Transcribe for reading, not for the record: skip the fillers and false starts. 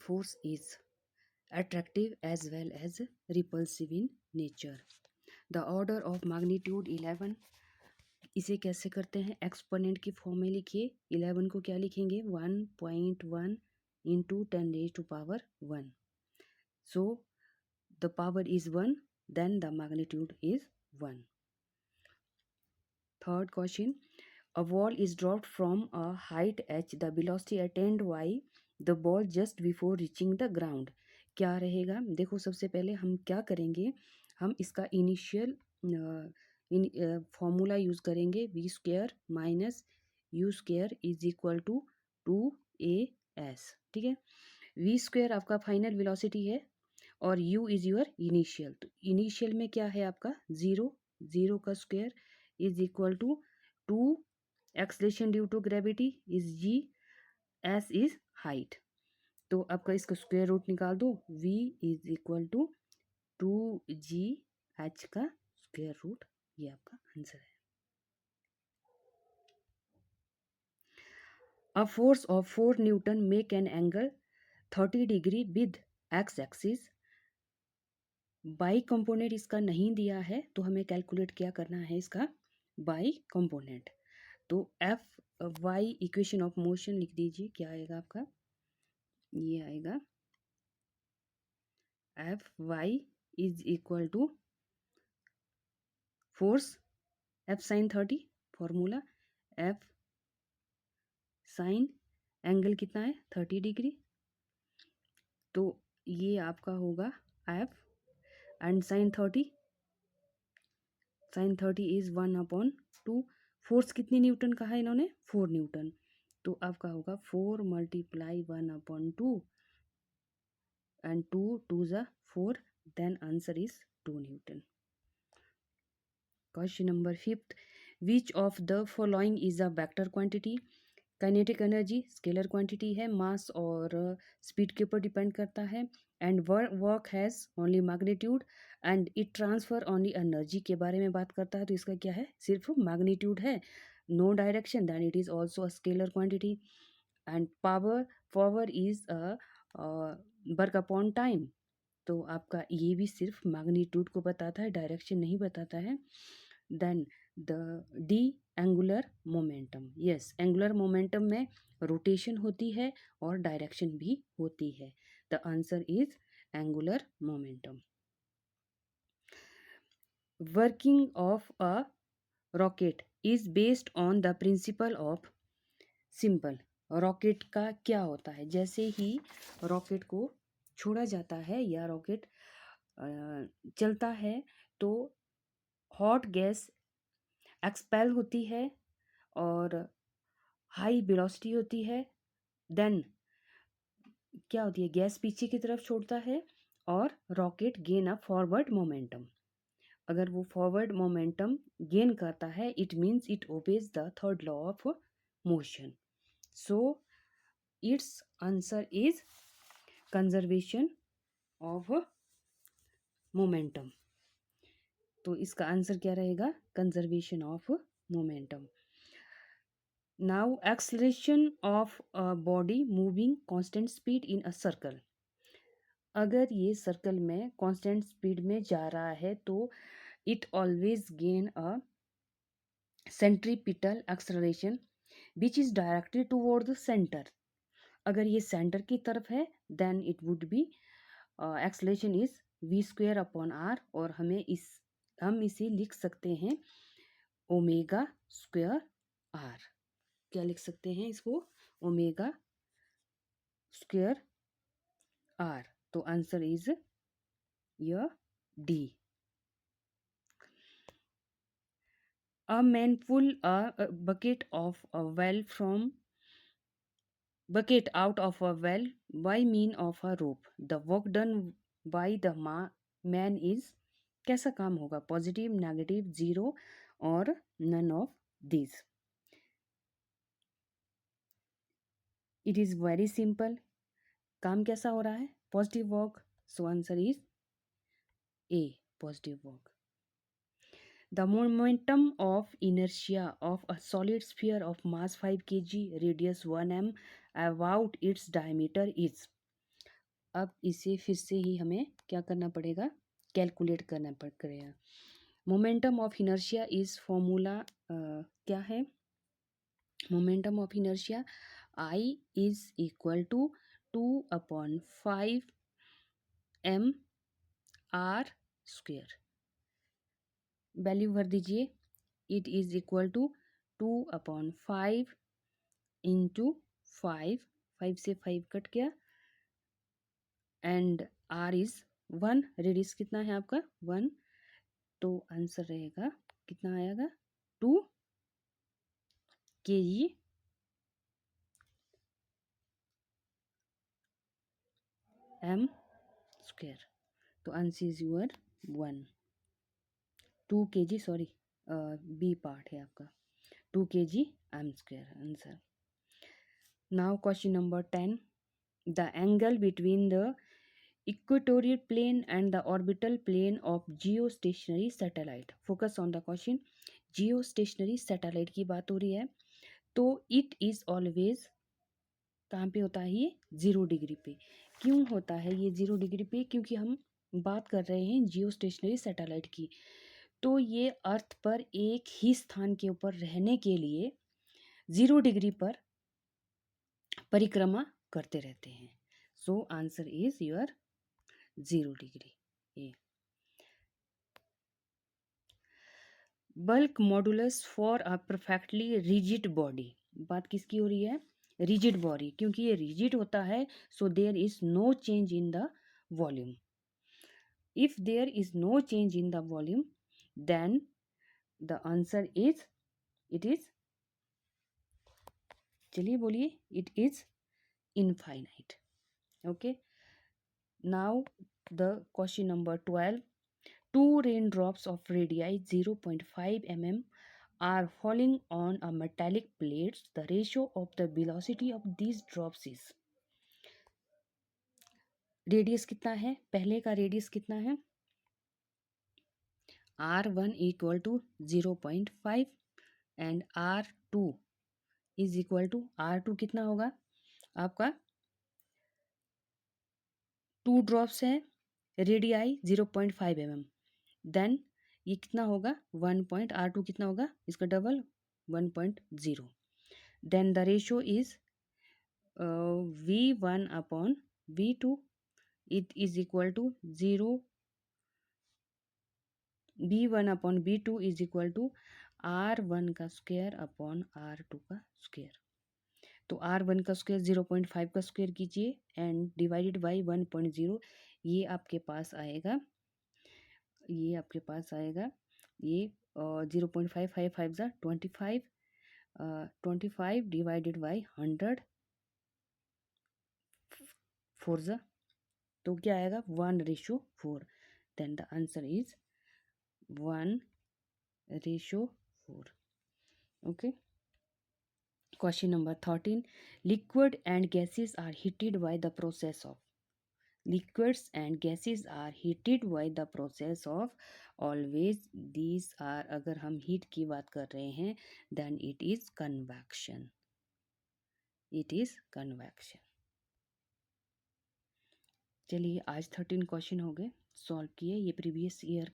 force is attractive as well as repulsive in nature. The order of magnitude 11, इसे कैसे करते हैं? Exponent की फॉर्म में लिखिए. 11 को क्या लिखेंगे? 1.1 into 10 raised to power 1. So the power is 1, then the magnitude is 1. Third question. A ball is dropped from a height h. The velocity attained y the ball just before reaching the ground. क्या रहेगा? देखो, सबसे पहले हम क्या करेंगे, हम इसका इनिशियल फॉर्मूला यूज़ करेंगे. v² minus u² is equal to 2as. ठीक है. v² आपका फाइनल वेलोसिटी है और u इज़ योर इनिशियल. तो इनिशियल में क्या है आपका? 0. 0 का square is equal to 2. Acceleration due to gravity is g. s is height. तो आपका इसका स्क्वायर रूट निकाल दो. v is equal to 2gh का स्क्वायर रूट. ये आपका आंसर है. A force of 4 Newton make an angle 30 degree with x axis. By component इसका नहीं दिया है तो हमें कैलकुलेट क्या करना है इसका बाई कंपोनेंट. तो F y equation of motion लिख दीजिए. क्या आएगा आपका? ये आएगा F y is equal to force F sine 30. Formula F sine angle कितना है? 30 डिग्री. तो ये आपका होगा F and sine 30. Sine 30 is 1/2. Force कितनी न्यूटन का है इन्होंने? 4 न्यूटन. तो आपका होगा 4 multiply 1/2 and 2 2s are 4. Then answer is 2 Newton. Question number 5th. Which of the following is a vector quantity? Kinetic energy scalar quantity है. मास और speed के ऊपर डिपेंड करता है. And work has only magnitude and it transfer only energy के बारे में बात करता है. तो इसका क्या है? सिर्फ मैग्नीट्यूड है. No direction. Then it is also a scalar quantity. And power is a work upon time. तो आपका ये भी सिर्फ मैग्नीट्यूड को बताता है, डायरेक्शन नहीं बताता है. Then the D angular momentum. Yes, angular momentum में रोटेशन होती है और डायरेक्शन भी होती है. The answer is angular momentum. Working of a rocket is based on the principle of simple. Rocket का क्या होता है? जैसे ही रॉकेट को छोड़ा जाता है या रॉकेट चलता है तो हॉट गैस एक्सपेल होती है और हाई वेलोसिटी होती है. देन क्या होती है? गैस पीछे की तरफ छोड़ता है और rocket gain a forward momentum. अगर वो फॉरवर्ड मोमेंटम गेन करता है it means it obeys the third law of motion. So it's answer is conservation of momentum. तो इसका आंसर क्या रहेगा? Conservation of momentum. Now acceleration of a body moving constant speed in a circle. अगर ये circle में constant speed में जा रहा है तो it always gain a centripetal acceleration which is directed toward the centre. अगर ये सेंटर की तरफ है then it would be acceleration is v²/r. और हम इसे लिख सकते हैं ओमेगा स्क्वायर आर. क्या लिख सकते हैं इसको? Omega square R. तो answer is your D. A man pull a bucket out of a well by mean of a rope. The work done by the man is कैसा काम होगा? Positive, negative, zero और none of this. It is very simple. काम कैसा हो रहा है? Positive work. So answer is A, positive work. The momentum of inertia of a solid sphere of mass 5 kg, radius 1 m, about its diameter is. अब इसे फिर से ही हमें क्या करना पड़ेगा, कैलकुलेट करना पड़ेगा। Momentum of inertia is formula क्या है, momentum of inertia I is equal to 2/5 mr square. Value भर दीजिए, it is equal to 2/5 into 5, 5 से 5 कट गया, एंड r इज 1, रेडियस कितना है आपका 1, तो आंसर रहेगा कितना आएगा 2 kg m स्क्वेयर। तो answer is your 1, 2 kg, sorry B part है आपका 2 kg m square answer. Now question number 10, the angle between the equatorial plane and the orbital plane of geostationary satellite. Focus on the question. Geostationary satellite की बात हो रही है, तो it is always कहाँ पे होता है ये 0 डिग्री पे। क्यों होता है ये 0 डिग्री पे, क्योंकि हम बात कर रहे हैं जियोस्टेशनरी सैटेलाइट की, तो ये अर्थ पर एक ही स्थान के ऊपर रहने के लिए 0 डिग्री पर परिक्रमा करते रहते हैं। सो answer is your 0 degree A. Bulk modulus for a perfectly rigid body, बात किसकी हो रही है, रिजिड बॉडी, क्योंकि ये रिजिड होता है, so there is no change in the volume. If there is no change in the volume, then the answer is, it is, चलिए बोलिए, it is infinite. Okay, now the question number 12, two raindrops of radii 0.5 mm are falling on a metallic plates. The ratio of the velocity of these drops is, radius कितना है, पहले का radius कितना है, r1 equal to 0.5 and r2 is equal to, r2 कितना होगा आपका, 2 drops है, रेडियाई 0.5 mm, देन ये कितना होगा 1 पॉइंट, r2 कितना होगा इसका double 1.0, then the ratio is v1 upon v2, it is equal to 0, v1 upon v2 is equal to r1 का स्क्वायर अपॉन r2 का स्क्वायर। तो r1 का स्क्वायर 0.5 का स्क्वायर कीजिए एंड डिवाइडेड बाई 1.0, ये आपके पास आएगा, ये आपके पास आएगा, ये 0.5, 5 5 ज़ा 25, 25 डिवाइडेड बाई 100 4 ज़ा, तो क्या आएगा 1:4, then the answer is 1:4। Okay, question number 13, liquid and gases are heated by the process of, liquids and gases are heated by the process of, always these are, अगर हम हीट की बात कर रहे हैं then it is convection, it is convection। चलिए आज 13 question हो गए, सॉल्व किए, ये प्रीवियस ईयर